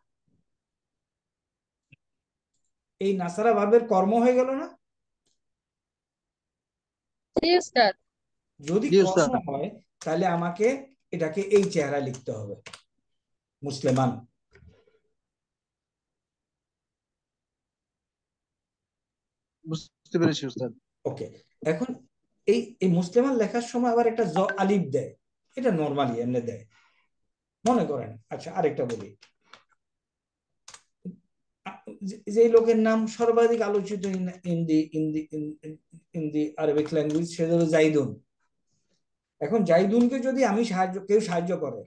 এই নাসারা ভার্বের কর্ম হয়ে গেল না? যদি কর্ম হয় তাহলে আমাকে এটাকে এই চেহারা লিখতে হবে, মুসলিমান। বুঝতে পেরেছি উস্তাদ। ওকে, এখন এই মুসলিমান লেখার সময় আবার একটা জ আলিফ দেয়, এটা নরমালি এমনি দেয়, মনে করেন। আচ্ছা, আরেকটা বলি, যে লোকের নাম সর্বাধিক আলোচিত ইন দি আরবিক ল্যাঙ্গুয়েজ, সে হলো জাইদুন। এখন জাইদুনকে যদি কেউ সাহায্য করে,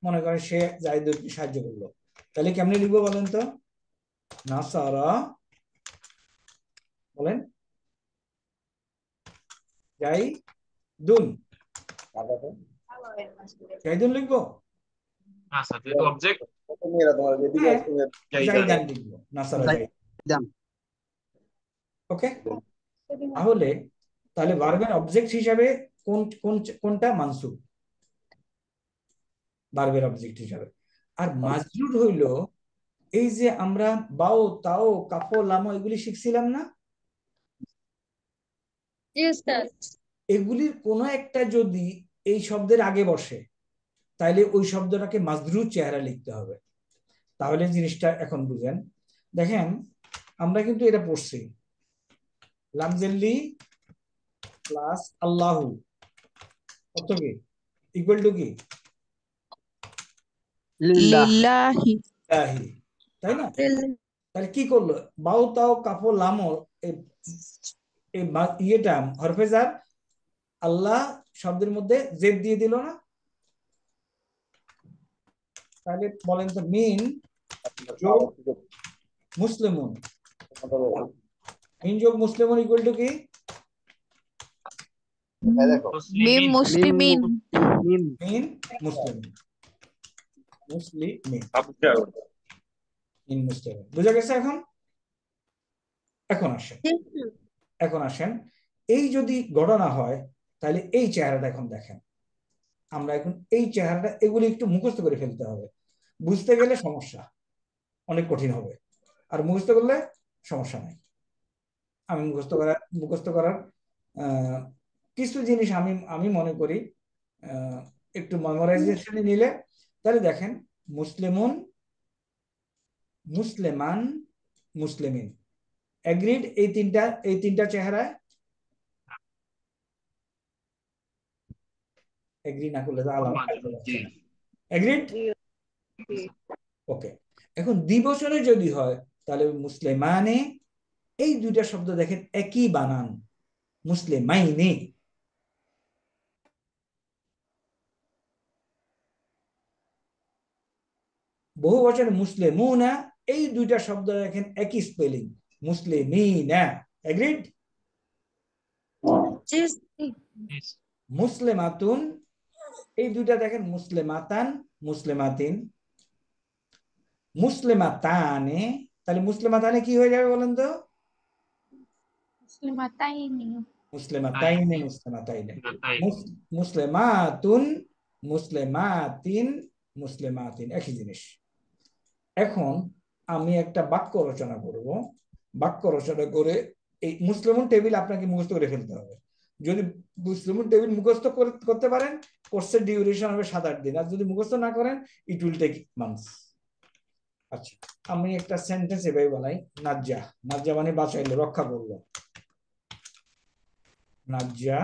মনে করেন সে জাইদুনকে সাহায্য করলো, তাহলে কেমনে লিখবো বলেন তো? নাসারা, বলেন, জাইদুন। জাইদুন লিখবো? জাইদান লিখবো, নাসারা জাইদান। ওকে, তাহলে ভার্বের অবজেক্ট হিসাবে কোনটা? মানসুব, ভার্বের অবজেক্ট হিসাবে। আর মাজরুর হইল এই যে আমরা বাও, তাও, কাফো, লামো এগুলি শিখছিলাম না, এগুলির কোন একটা যদি এই শব্দের আগে বসে, তাহলে ওই শব্দটাকে মাজরুর চেহারা লিখতে হবে। তাহলে জিনিসটা এখন বুঝেন। দেখেন, আমরা কিন্তু এটা পড়ছি, লামজেল্লি প্লাস আল্লাহু কত কি ইকুয়াল টু কি? লিল্লাহি। তাই না? তাহলে কি করলো? বাউ, তাও, কাফো, লামো, ইয়েটা হরফে জার আল্লাহ শব্দের মধ্যে জেদ দিয়ে দিল না? তাহলে বলেন তো, মিন যোগ মুসলিমুন, মিন যোগ মুসলিমুন ইকুয়াল টু কি? মিম মুসলিমিন। মিন মুসলিমিন, মুসলিমিন, মিন মুসলিমিন। বুঝা গেছে? এখন আসেন এই যদি ঘটনা হয়, তাহলে এই চেহারাটা এখন দেখেন। আমরা এখন এই চেহারাটা এগুলি একটু মুখস্থ করে ফেলতে হবে। বুঝতে গেলে সমস্যা অনেক কঠিন হবে, আর মুখস্থ করলে সমস্যা নাই। আমি মুখস্থ করার কিছু জিনিস আমি আমি মনে করি একটু মেমোরাইজেশনে নিলে, তাহলে দেখেন মুসলিমুন, মুসলিমান, মুসলিমিন, এগ্রিড, এই তিনটা চেহারায় এগ্রি না করলে তো আলাদা যাচ্ছে না। এগ্রিড, ওকে। এখন দ্বিবচনে যদি হয় তাহলে মুসলিমানে, এই দুইটা শব্দ দেখেন একই বানান, মুসলিমাইনি। বহু বচনে মুসলিমুনা, এই দুইটা শব্দ দেখেন একই স্পেলিং, মুসলিমিনা। এগ্রিড? মুসলিমাতুন, এই দুইটা দেখেন মুসলিমাতান, মুসলিমাতিন। মুসলিমাতানে, তাহলে মুসলিমাতানে কি হয়ে যাবে বলেন তো? মুসলিমাতাইনে, মুসলিমাতাইনে। মুসলিমাতুন, মুসলিমাতিন, মুসলিমাতিন, একই জিনিস। এখন আমি একটা বাক্য রচনা করব। বাক্য রচনা করে এই মুসলিমুন টেবিল আপনাকে মুখস্থ করে ফেলতে হবে। যদি মুসলিমুন টেবিল মুখস্থ করতে পারেন, কোর্সের ডিউরেশন হবে 7-8 দিন। আর যদি মুখস্থ না করেন, ইট উইল টেক মান্থস। আচ্ছা, আমি একটা সেন্টেন্স এভাবে বানাই, নাজ্জা। নাজ্জা মানে বাঁচাইলো, রক্ষা করলো। নাজ্জা,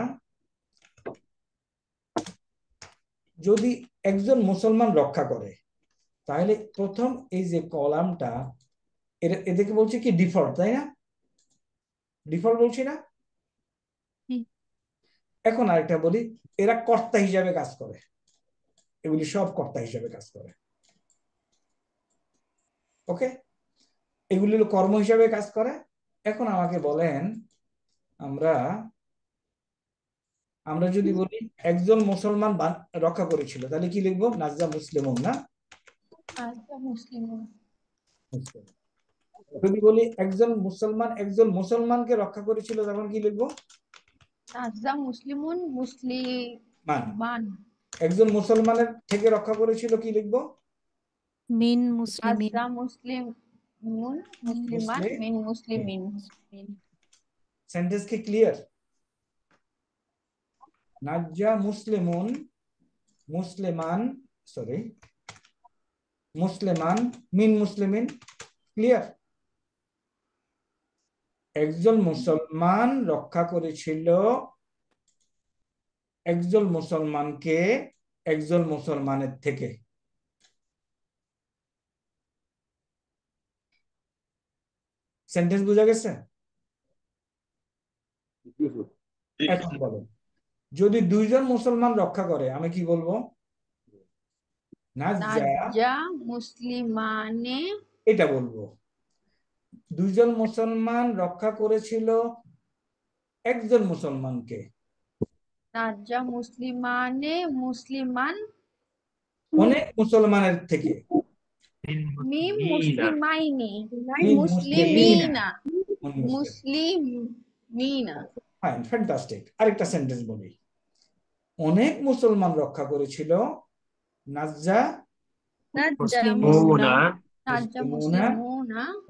যদি একজন মুসলমান রক্ষা করে, তাহলে প্রথম এই যে কলামটা, এদেরকে বলছি কি ডিফল্ট, তাই না? ডিফল্ট বলছি না? এখন আরেকটা বলি, এরা কর্তা হিসাবে কাজ করে, এগুলি সব কর্তা হিসাবে কাজ করে। ওকে, এগুলি কর্ম হিসাবে কাজ করে। এখন আমাকে বলেন, আমরা যদি বলি একজন মুসলমান রক্ষা করেছিল, তাহলে কি লিখবো? নাজ্জা মুসলিমুন, না? যদি বলি একজন মুসলমানকে রক্ষা করেছিল, তখন কি লিখবো? নাজ্জা মুসলিমুন, মুসলিমান। একজন মুসলমানের থেকে রক্ষা করেছিল, কি লিখবো? মিন মুসলিমিন। নাজ্জা মুসলিমুন, মুসলিমান, মিন মুসলিমিন। সেন্টেন্স কি ক্লিয়ার? নাজ্জা মুসলিমুন, মুসলিমান, মিন মুসলিমিন। ক্লিয়ার? একজন মুসলমান রক্ষা করেছিল একজন মুসলমানকে একজন মুসলমানের থেকে। সেন্টেন্স বোঝা গেছে? এখন বলেন, যদি দুইজন মুসলমান রক্ষা করে, আমি কি বলবো? নাজ্জা মুসলিমানে, এটা বলবো। দুইজন মুসলমান রক্ষা করেছিল একজন মুসলমানকে। নাজ্জা মুসলিমানে, মুসলিমান, অনেক মুসলমানের থেকে। মিম মুসলিমাইনি, মুসলিমিনা, মুসলিমিনা। Fine, fantastic. আরেকটা সেন্টেন্স বলি, অনেক মুসলমান রক্ষা করেছিল নাজ্জা মুসলিমুনা,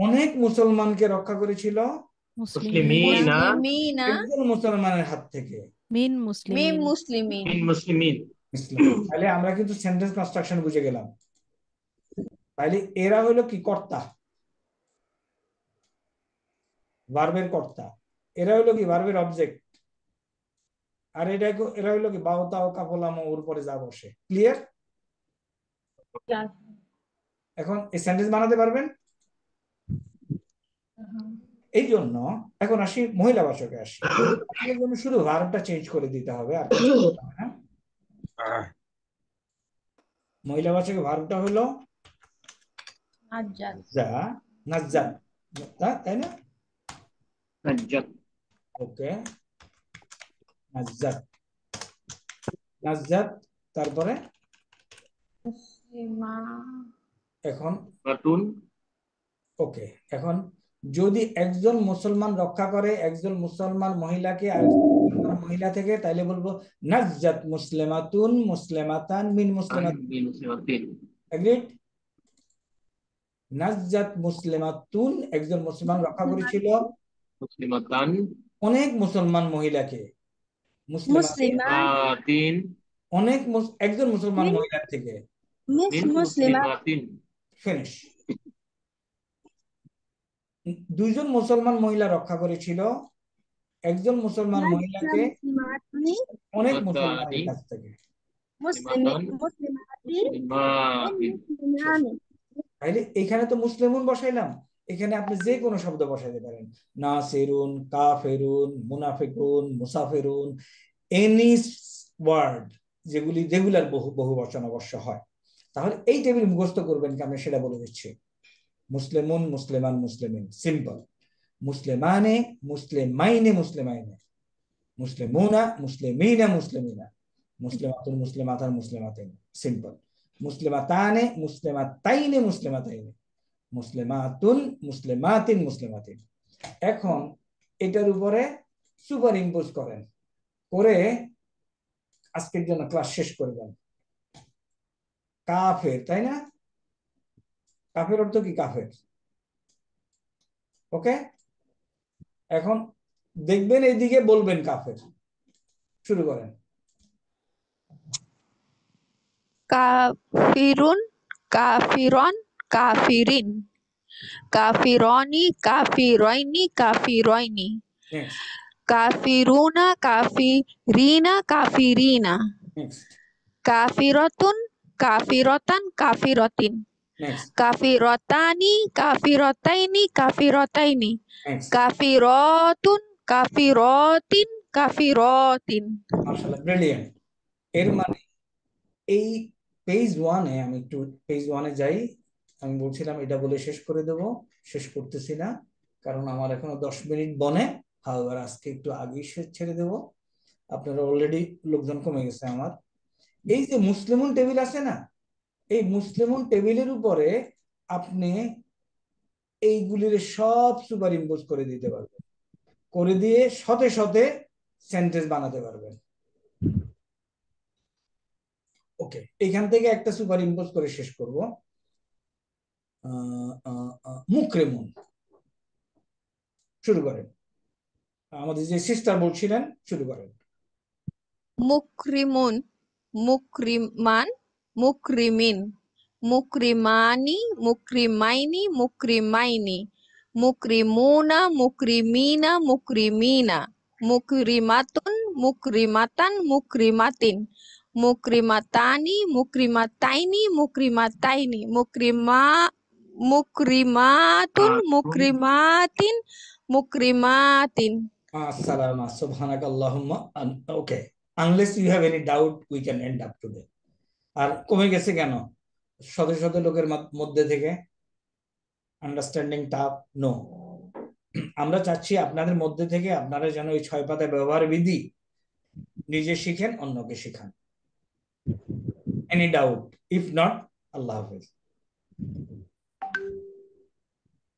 অনেক মুসলমানকে রক্ষা করেছিল মুসলিমিনা, একজন মুসলমানের হাত থেকে। মিন মুসলিমিন। তাহলে আমরা কিন্তু সেন্টেন্স কনস্ট্রাকশন বুঝে গেলাম। তাহলে এরা হলো কি? কর্তা, ভার্বের কর্তা। এরা হলো কি? ভার্বের অবজেক্ট। আর এরা হলো কি? বাউতা ও কাফলাম ওর উপরে যা বসে। ক্লিয়ার? এখন এই সেন্টেন্স বানাতে পারবেন? এই জন্য এখন আসি মহিলাবাচকে আসি। এর জন্য শুধু ভার্বটা চেঞ্জ করে দিতে হবে, আর কিছু হবে না। মহিলাবাচকে ভার্বটা হলো নাজ্জাত, তাই না? ওকে, নাজ্জাত। তারপরে এখন ওকে, এখন যদি একজন মুসলমান রক্ষা করে একজন মুসলমান মহিলাকে আরেকজন মুসলমান মহিলা থেকে, তাইলে বলবো নাজ্জাত মুসলিমাতুন মুসলিমাতান মিন মুসলিমাতিন। এগ্রিড? নাজ্জাত মুসলিমাতুন একজন মুসলমান রক্ষা করেছিল মুসলিমাতান অনেক মুসলমান মহিলাকে, মুসলিমাতিন অনেক একজন মুসলমান মহিলার থেকে। মুসলিমাতিন ফিনিশ। দুইজন মুসলমান মহিলা রক্ষা করেছিল একজন মুসলমান মহিলাকে অনেক মুসলমানের কাছ থেকে। তাইলে এখানে তো মুসলিমুন বসাইলাম, এখানে আপনি যে কোনো শব্দ বসাইতে পারেন, নাসিরুন, কাফেরুন, মুনাফিকুন, মুসাফিরুন, এনি ওয়ার্ড যেগুলি রেগুলার বহু বচন অবশ্য হয়। তাহলে এই টেবিল মুখস্থ করবেন কি আমি সেটা বলে দিচ্ছি। মুসলিমুন, মুসলিমান, মুসলিমিন, সিম্পল। মুসলিমানে, মুসলিমাইনে, মুসলিমাইনে, মুসলিমুনা, মুসলিমিনা, মুসলিমিনা, মুসলিমাতুন, মুসলিমাতান, মুসলিমাতিন, সিম্পল। মুসলিমাতানে, মুসলিমাতাইনে, মুসলিমাতাইনে, মুসলিমাতুন, মুসলিমাতিন, মুসলিমাতিন। এখন এটার উপরে সুপার ইম্পোজ করেন, করে আজকের জন্য ক্লাস শেষ করবেন। কাফের, তাই না? কাফের অর্থ কি? কাফের। ওকে, এখন দেখবেন এইদিকে বলবেন কাফের। শুরু করেন। কাফিরুন, কাফিরন, কাফিরিন, কাফিরনি, কাফিরাইনি, কাফিরাইনি, নেক্সট, কাফিরুনা, কাফিরিনা, কাফিরিনা, নেক্সট, কাফিরাতুন, কাফিরাতান, কাফিরাতিন, নেক্সট, কাফিরাতানি, কাফিরাতাইনি, কাফিরাতাইনি, নেক্সট। কাফিরাতুন, কাফিরাতিন, কাফিরাতিন। মাশাআল্লাহ, ব্রিলিয়ান্ট। এর মানে এই পেজ 1-এ, আমি একটু পেজ 1-এ যাই। আমি বলছিলাম এটা বলে শেষ করে দেব, শেষ করতেছি না কারণ আমার এখনো 10 মিনিট বনে। হাওয়ার আজকে একটু আগেই ছেড়ে দেব, আপনারা অলরেডি লোকজন কমে গেছে আমার। এই যে মুসলিমুন টেবিল আছে না, এই মুসলিমুন টেবিলের উপরে আপনি এইগুলির সব সুপার ইম্পোজ করে দিতে পারবেন, করে দিয়ে শতে শতে সেন্টেন্স বানাতে পারবেন। ওকে, এখান থেকে একটা সুপার ইম্পোজ করে শেষ করব। মুকরেমুন, শুরু করেন। আমাদের যে সিস্টার বলছিলেন, শুরু করেন। মুকরিমুন, মুকরিমান, মুকরিমিন, মুকরিমানি, মুকরিমাইনি, মুকরিমাইনি, মুকরিমুনা, মুকরিমিনা, মুকরিমিনা, মুকরিমাতুন, মুকরিমাতান, মুকরিমাতিন, মুকরিমাতানি, মুকরিমাতাইনি, মুকরিমাতাইনি, মুকরিমাতুন, মুকরিমাতিন, মুকরিমাতিন। আসসালামু সুবহানাকাল্লাহুম্মা। Okay, unless you have any doubt we can end up today. আর কমে গেছে কেন শত শত লোকের মধ্যে থেকে? Understanding tough? নো। আমরা চাচ্ছি আপনাদের মধ্যে থেকে আপনারা যেন এই 6 পাতা ব্যবহার বিধি নিজে শিখেন, অন্যকে শিখান। Any doubt? ইফ নট, আল্লাহ হাফেজ।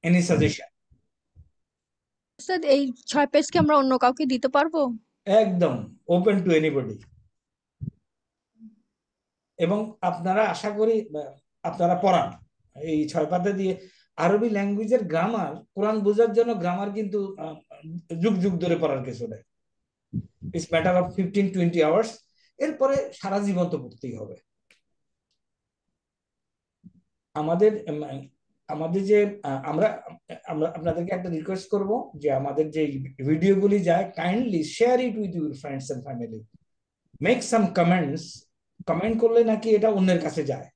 Any suggestion? স্যার, এই 6 পেজ কি আমরা অন্য কাউকে দিতে পারবো? একদম ওপেন টু এনিবডি। এবং আপনারা আশা করি আপনারা পড়ান এই 6 পাতা দিয়ে। আরবি ল্যাঙ্গুয়েজের গ্রামার, কোরআন বোঝার জন্য গ্রামার কিন্তু যুগ যুগ ধরে পড়ার কিছু নেই। It's matter of 15-20 hours. এরপরে সারা জীবন তো পড়তেই হবে। আমাদের আমাদের যে আমরা আমরা আপনাদেরকে একটা রিকোয়েস্ট করব যে আমাদের যে ভিডিওগুলি যায়, kindly share it with your friends and family. Make some comments. Comment করলে নাকি এটা অন্যের কাছে যায়,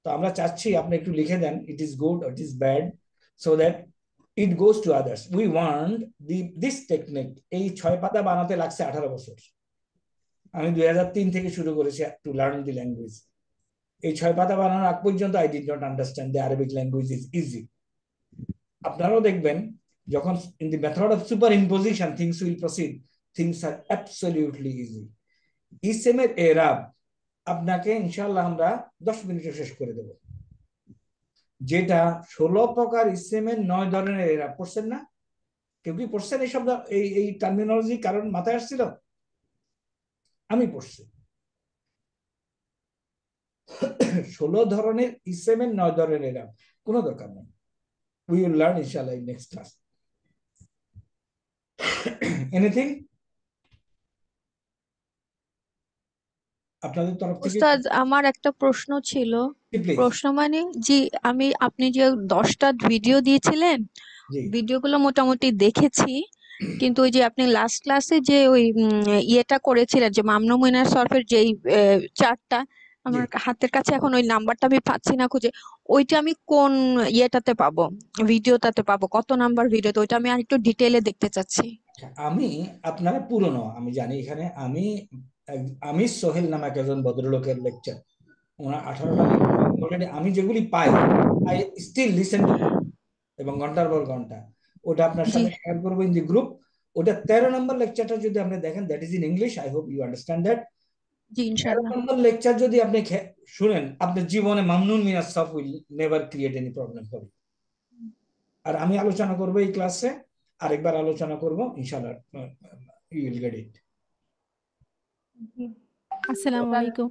তো আমরা চাচ্ছি আপনি একটু লিখে দেন it is good, it is bad, so that it goes to others. We want this technique. এই 6 পাতা বানাতে লাগছে 18 বছর। আমি 2003 থেকে শুরু করেছি টু লার্ন দি ল্যাঙ্গুয়েজ। এই 6 পাতা বানানোর আগ পর্যন্ত I did not understand the Arabic language is easy. আপনারাও দেখবেন যখন in the method of superimposition things will proceed, things are absolutely easy. ইসেমের এরাব আপনাকে ইনশাআল্লাহ আমরা 10 মিনিটে শেষ করে দেব। যেটা 16 প্রকার ইসমের 9 ধরনের এরা পড়ছেন না? কেউ কি পড়ছেন এই শব্দ, এই টার্মিনোলজি কারণ মাথায় আসছিল? আমি পড়ছি 16 ধরনের ইসমের 9 ধরনের এরা, কোনো দরকার নেই। উই উইল লার্ন ইনশাআল্লাহ ইন নেক্সট ক্লাস। এনিথিং আপনাদের তরফ থেকে? উস্তাদ আমার একটা প্রশ্ন ছিল। প্লিজ। প্রশ্ন মানে জি, আপনি যে 10টা ভিডিও দিয়েছিলেন, জি ভিডিওগুলো মোটামুটি দেখেছি, কিন্তু ওই যে আপনি লাস্ট ক্লাসে যে ওই ইয়েটা করেছিলেন যে মামনু মিনার সরফের যেই চার্টটা, আমার হাতের কাছে এখন ওই নাম্বারটা আমি পাচ্ছি না খুঁজে। ওইটা আমি কোন ইয়েটাতে পাবো, ভিডিওটাতে পাবো, কত নাম্বার ভিডিওতে? ওইটা আমি আর একটু ডিটেইলে দেখতে চাচ্ছি। আমি আপনারা পুরনো, আমি জানি এখানে আমি সোহেল নামক একজন ভদ্রলোকের লেকচার, ওনার 18টা অলরেডি আমি যেগুলি পাই, আই স্টিল লিসেন টু, এবং ঘন্টার পর ঘন্টা ওটা আপনার জি সাথে শেয়ার করবো ইন দি গ্রুপ। ওটা 13 নম্বর লেকচারটা যদি আপনি দেখেন, that is in English, I hope you understand that. জি 13 ইনশাআল্লাহ। নম্বর লেকচার যদি আপনি শুনেন, আপনার জীবনে মামনুন মিনাস সরফ will never create any problem for you. আর আমি আলোচনা করবো এই ক্লাসে, আরেকবার আলোচনা করবো ইনশাআল্লাহ, ইউ উইল গেট ইট। আসসালামু আলাইকুম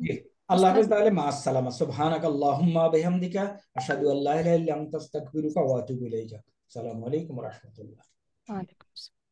আল্লাহ হাফেজ। উস্তাদ। তাহলে মা আসসালামা, সুবহানাকাল্লাহুম্মা বিহামদিকা আশহাদু আল্লা ইলাহা ইল্লা আনতা আস্তাগফিরুকা ওয়া আতুবু ইলাইকা। আসসালামু আলাইকুম ওয়া রাহমাতুল্লাহ। ওয়ালাইকুম আসসালাম।